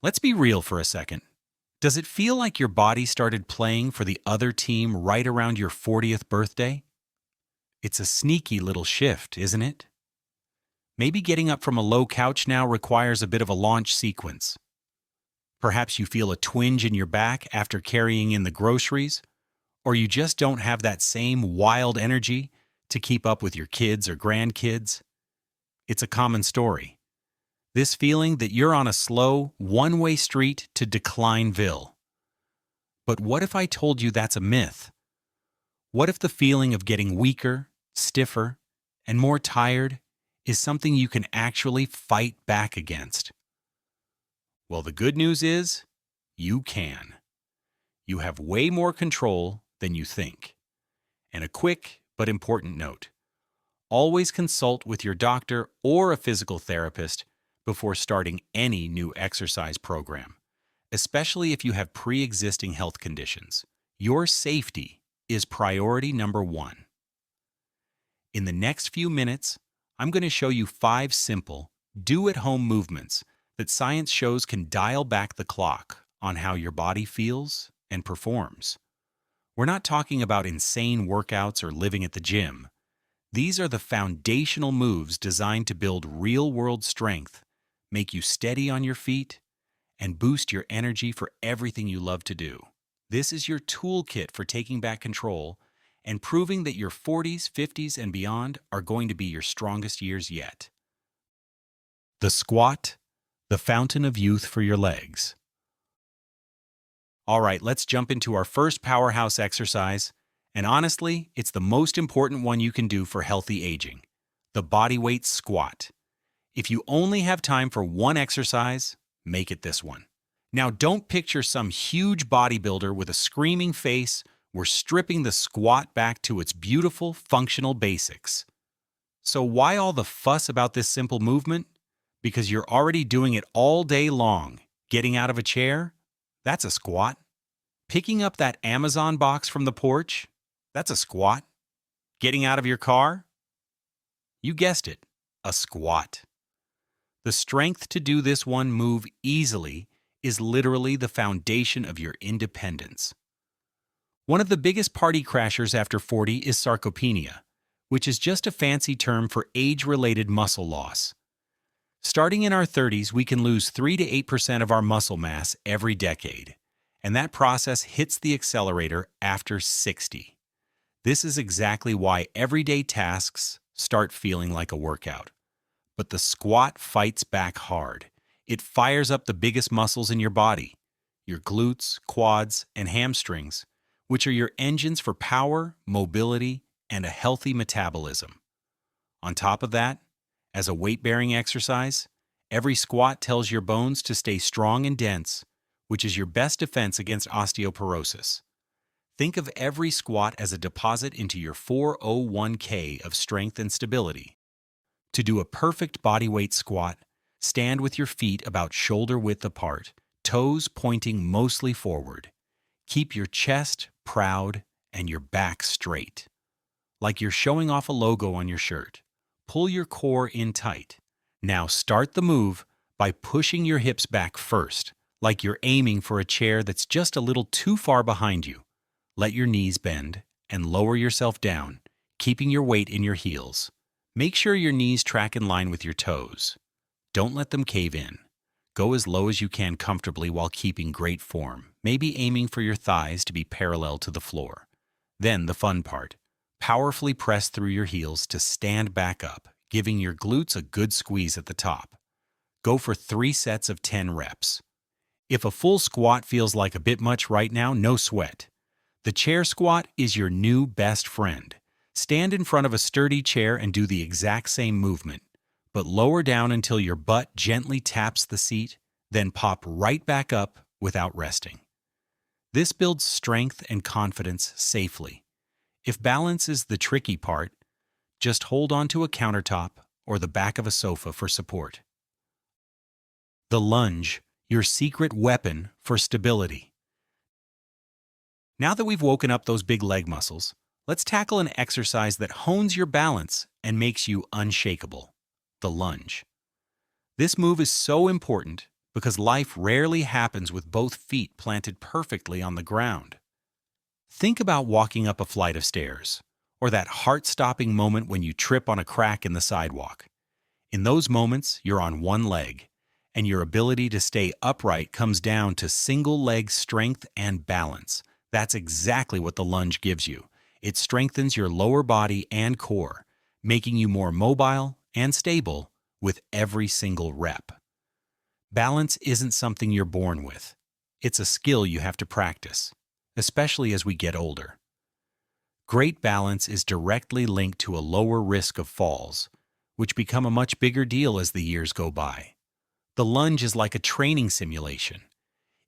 Let's be real for a second. Does it feel like your body started playing for the other team right around your 40th birthday? It's a sneaky little shift, isn't it? Maybe getting up from a low couch now requires a bit of a launch sequence. Perhaps you feel a twinge in your back after carrying in the groceries, or you just don't have that same wild energy to keep up with your kids or grandkids. It's a common story. This feeling that you're on a slow, one-way street to Declineville. But what if I told you that's a myth? What if the feeling of getting weaker, stiffer, and more tired is something you can actually fight back against? Well, the good news is, you can. You have way more control than you think. And a quick but important note: always consult with your doctor or a physical therapist before starting any new exercise program, especially if you have pre-existing health conditions. Your safety is priority number one. In the next few minutes, I'm going to show you 5 simple, do-at-home movements that science shows can dial back the clock on how your body feels and performs. We're not talking about insane workouts or living at the gym. These are the foundational moves designed to build real-world strength, make you steady on your feet, and boost your energy for everything you love to do. This is your toolkit for taking back control and proving that your 40s, 50s, and beyond are going to be your strongest years yet. The squat, the fountain of youth for your legs. All right, let's jump into our first powerhouse exercise, and honestly, it's the most important one you can do for healthy aging: the bodyweight squat. If you only have time for one exercise, make it this one. Now, don't picture some huge bodybuilder with a screaming face. We're stripping the squat back to its beautiful, functional basics. So why all the fuss about this simple movement? Because you're already doing it all day long. Getting out of a chair? That's a squat. Picking up that Amazon box from the porch? That's a squat. Getting out of your car? You guessed it, a squat. The strength to do this one move easily is literally the foundation of your independence. One of the biggest party crashers after 40 is sarcopenia, which is just a fancy term for age-related muscle loss. Starting in our 30s, we can lose 3 to 8% of our muscle mass every decade, and that process hits the accelerator after 60. This is exactly why everyday tasks start feeling like a workout. But the squat fights back hard. It fires up the biggest muscles in your body, your glutes, quads, and hamstrings, which are your engines for power, mobility, and a healthy metabolism. On top of that, as a weight-bearing exercise, every squat tells your bones to stay strong and dense, which is your best defense against osteoporosis. Think of every squat as a deposit into your 401k of strength and stability. To do a perfect bodyweight squat, stand with your feet about shoulder width apart, toes pointing mostly forward. Keep your chest proud and your back straight, like you're showing off a logo on your shirt. Pull your core in tight. Now start the move by pushing your hips back first, like you're aiming for a chair that's just a little too far behind you. Let your knees bend and lower yourself down, keeping your weight in your heels. Make sure your knees track in line with your toes. Don't let them cave in. Go as low as you can comfortably while keeping great form, maybe aiming for your thighs to be parallel to the floor. Then the fun part. Powerfully press through your heels to stand back up, giving your glutes a good squeeze at the top. Go for 3 sets of 10 reps. If a full squat feels like a bit much right now, no sweat. The chair squat is your new best friend. Stand in front of a sturdy chair and do the exact same movement, but lower down until your butt gently taps the seat, then pop right back up without resting. This builds strength and confidence safely. If balance is the tricky part, just hold onto a countertop or the back of a sofa for support. The lunge, your secret weapon for stability. Now that we've woken up those big leg muscles, let's tackle an exercise that hones your balance and makes you unshakable: the lunge. This move is so important because life rarely happens with both feet planted perfectly on the ground. Think about walking up a flight of stairs, or that heart-stopping moment when you trip on a crack in the sidewalk. In those moments, you're on one leg, and your ability to stay upright comes down to single-leg strength and balance. That's exactly what the lunge gives you. It strengthens your lower body and core, making you more mobile and stable with every single rep. Balance isn't something you're born with. It's a skill you have to practice, especially as we get older. Great balance is directly linked to a lower risk of falls, which become a much bigger deal as the years go by. The lunge is like a training simulation.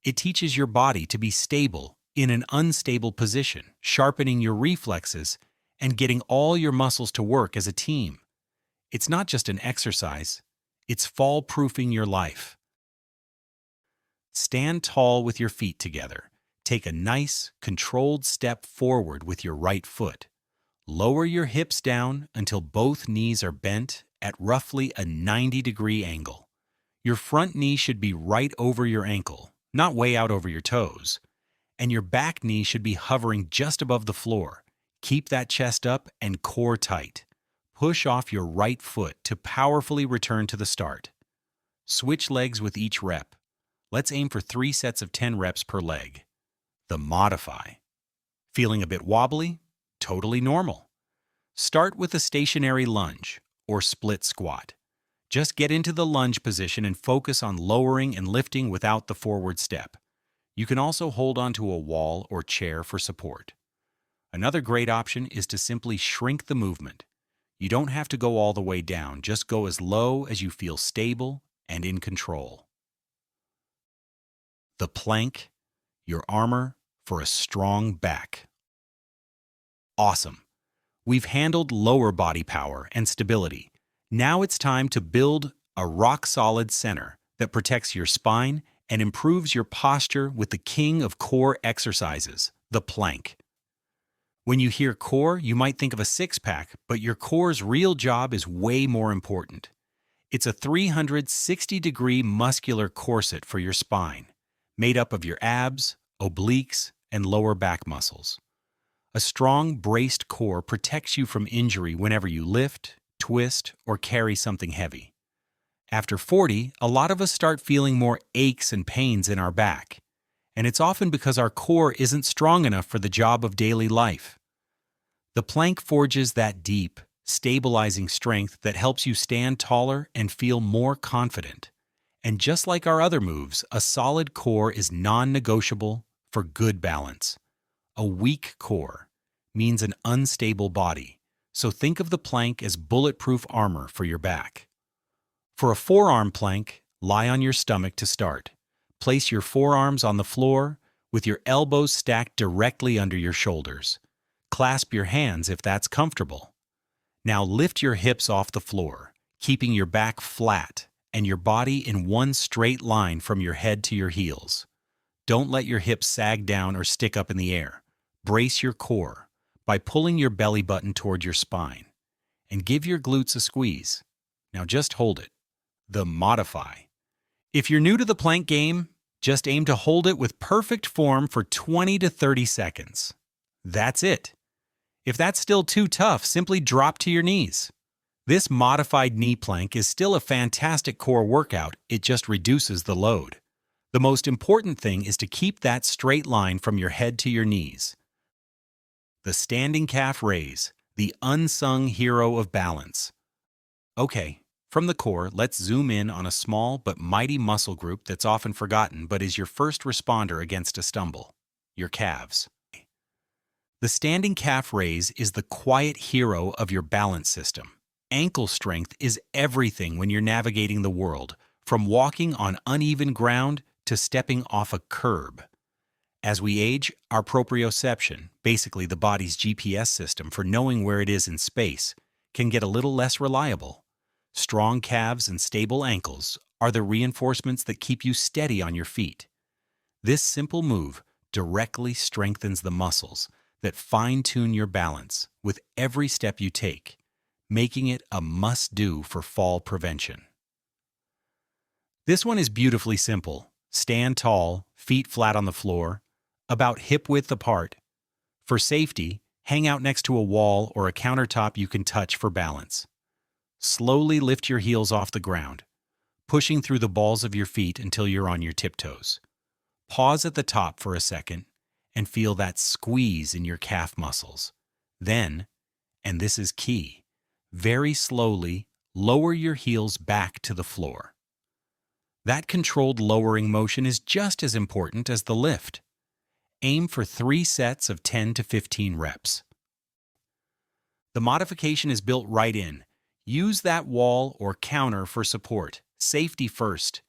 It teaches your body to be stable in an unstable position, sharpening your reflexes and getting all your muscles to work as a team. It's not just an exercise, it's fall-proofing your life. Stand tall with your feet together. Take a nice, controlled step forward with your right foot. Lower your hips down until both knees are bent at roughly a 90-degree angle. Your front knee should be right over your ankle, not way out over your toes. And your back knee should be hovering just above the floor. Keep that chest up and core tight. Push off your right foot to powerfully return to the start. Switch legs with each rep. Let's aim for 3 sets of 10 reps per leg. The modify. Feeling a bit wobbly? Totally normal. Start with a stationary lunge or split squat. Just get into the lunge position and focus on lowering and lifting without the forward step. You can also hold onto a wall or chair for support. Another great option is to simply shrink the movement. You don't have to go all the way down, just go as low as you feel stable and in control. The plank, your armor for a strong back. Awesome. We've handled lower body power and stability. Now it's time to build a rock-solid center that protects your spine and improves your posture with the king of core exercises, the plank. When you hear core, you might think of a six-pack, but your core's real job is way more important. It's a 360-degree muscular corset for your spine, made up of your abs, obliques, and lower back muscles. A strong, braced core protects you from injury whenever you lift, twist, or carry something heavy. After 40, a lot of us start feeling more aches and pains in our back, and it's often because our core isn't strong enough for the job of daily life. The plank forges that deep, stabilizing strength that helps you stand taller and feel more confident. And just like our other moves, a solid core is non-negotiable for good balance. A weak core means an unstable body, so think of the plank as bulletproof armor for your back. For a forearm plank, lie on your stomach to start. Place your forearms on the floor with your elbows stacked directly under your shoulders. Clasp your hands if that's comfortable. Now lift your hips off the floor, keeping your back flat and your body in one straight line from your head to your heels. Don't let your hips sag down or stick up in the air. Brace your core by pulling your belly button toward your spine. And give your glutes a squeeze. Now just hold it. The modify. If you're new to the plank game, just aim to hold it with perfect form for 20 to 30 seconds. That's it. If that's still too tough, simply drop to your knees. This modified knee plank is still a fantastic core workout, it just reduces the load. The most important thing is to keep that straight line from your head to your knees. The standing calf raise, the unsung hero of balance. Okay, from the core, let's zoom in on a small but mighty muscle group that's often forgotten but is your first responder against a stumble: your calves. The standing calf raise is the quiet hero of your balance system. Ankle strength is everything when you're navigating the world, from walking on uneven ground to stepping off a curb. As we age, our proprioception, basically the body's GPS system for knowing where it is in space, can get a little less reliable. Strong calves and stable ankles are the reinforcements that keep you steady on your feet. This simple move directly strengthens the muscles that fine-tune your balance with every step you take, making it a must-do for fall prevention. This one is beautifully simple. Stand tall, feet flat on the floor, about hip width apart. For safety, hang out next to a wall or a countertop you can touch for balance. Slowly lift your heels off the ground, pushing through the balls of your feet until you're on your tiptoes. Pause at the top for a second and feel that squeeze in your calf muscles. Then, and this is key, very slowly lower your heels back to the floor. That controlled lowering motion is just as important as the lift. Aim for 3 sets of 10 to 15 reps. The modification is built right in. Use that wall or counter for support. Safety first.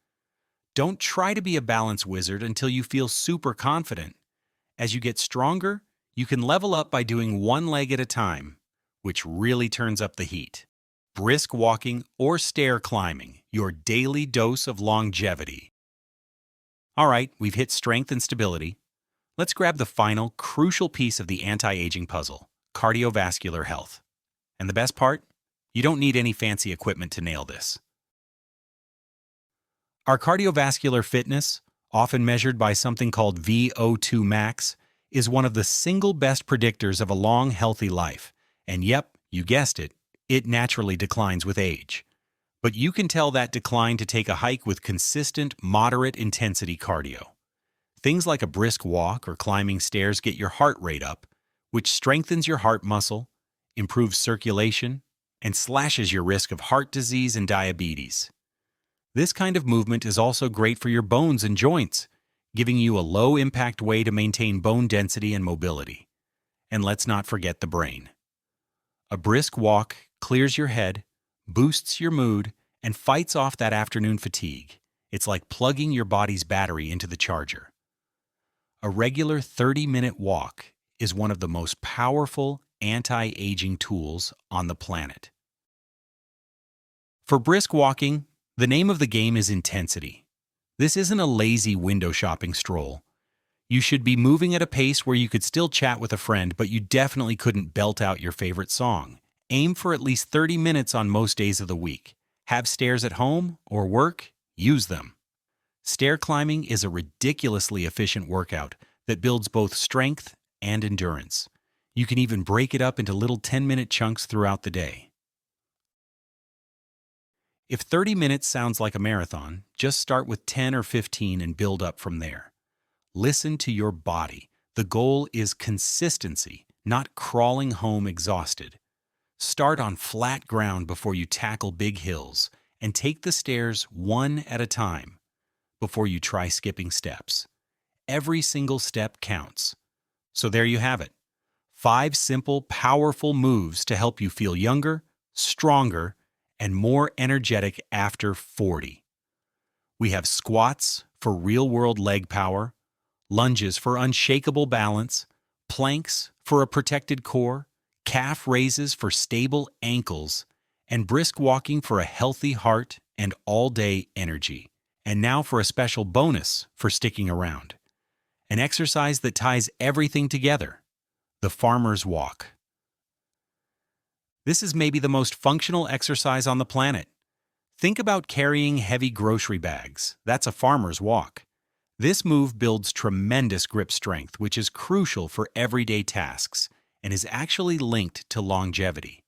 Don't try to be a balance wizard until you feel super confident. As you get stronger, you can level up by doing one leg at a time, which really turns up the heat. Brisk walking or stair climbing, your daily dose of longevity. All right, we've hit strength and stability. Let's grab the final, crucial piece of the anti-aging puzzle, cardiovascular health. And the best part? You don't need any fancy equipment to nail this. Our cardiovascular fitness, often measured by something called VO2 max, is one of the single best predictors of a long, healthy life. And yep, you guessed it, it naturally declines with age. But you can tell that decline to take a hike with consistent, moderate-intensity cardio. Things like a brisk walk or climbing stairs get your heart rate up, which strengthens your heart muscle, improves circulation, and slashes your risk of heart disease and diabetes. This kind of movement is also great for your bones and joints, giving you a low-impact way to maintain bone density and mobility. And let's not forget the brain. A brisk walk clears your head, boosts your mood, and fights off that afternoon fatigue. It's like plugging your body's battery into the charger. A regular 30-minute walk is one of the most powerful anti-aging tools on the planet. For brisk walking, the name of the game is intensity. This isn't a lazy window shopping stroll. You should be moving at a pace where you could still chat with a friend, but you definitely couldn't belt out your favorite song. Aim for at least 30 minutes on most days of the week. Have stairs at home or work? Use them. Stair climbing is a ridiculously efficient workout that builds both strength and endurance. You can even break it up into little 10-minute chunks throughout the day. If 30 minutes sounds like a marathon, just start with 10 or 15 and build up from there. Listen to your body. The goal is consistency, not crawling home exhausted. Start on flat ground before you tackle big hills, and take the stairs one at a time before you try skipping steps. Every single step counts. So there you have it. 5 simple, powerful moves to help you feel younger, stronger, and more energetic after 40. We have squats for real-world leg power, lunges for unshakable balance, planks for a protected core, calf raises for stable ankles, and brisk walking for a healthy heart and all-day energy. And now for a special bonus for sticking around. An exercise that ties everything together, the farmer's walk. This is maybe the most functional exercise on the planet. Think about carrying heavy grocery bags. That's a farmer's walk. This move builds tremendous grip strength, which is crucial for everyday tasks and is actually linked to longevity.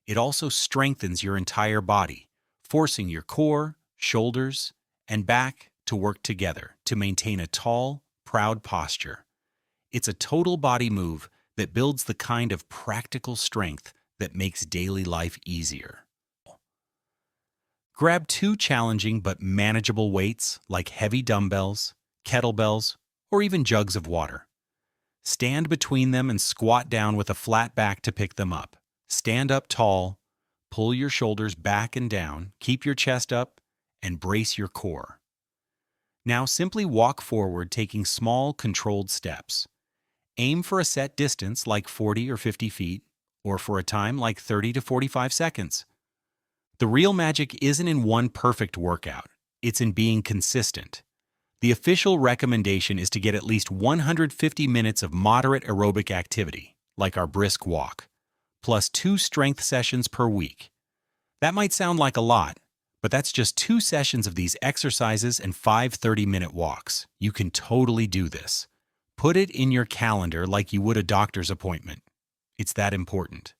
It also strengthens your entire body, forcing your core, shoulders, and back to work together to maintain a tall, proud posture. It's a total body move that builds the kind of practical strength that makes daily life easier. Grab 2 challenging but manageable weights like heavy dumbbells, kettlebells, or even jugs of water. Stand between them and squat down with a flat back to pick them up. Stand up tall, pull your shoulders back and down, keep your chest up, and brace your core. Now simply walk forward, taking small, controlled steps. Aim for a set distance like 40 or 50 feet, or for a time like 30 to 45 seconds. The real magic isn't in one perfect workout, it's in being consistent. The official recommendation is to get at least 150 minutes of moderate aerobic activity, like our brisk walk, plus 2 strength sessions per week. That might sound like a lot, But that's just 2 sessions of these exercises and 5 30-minute walks. You can totally do this. Put it in your calendar like you would a doctor's appointment. It's that important.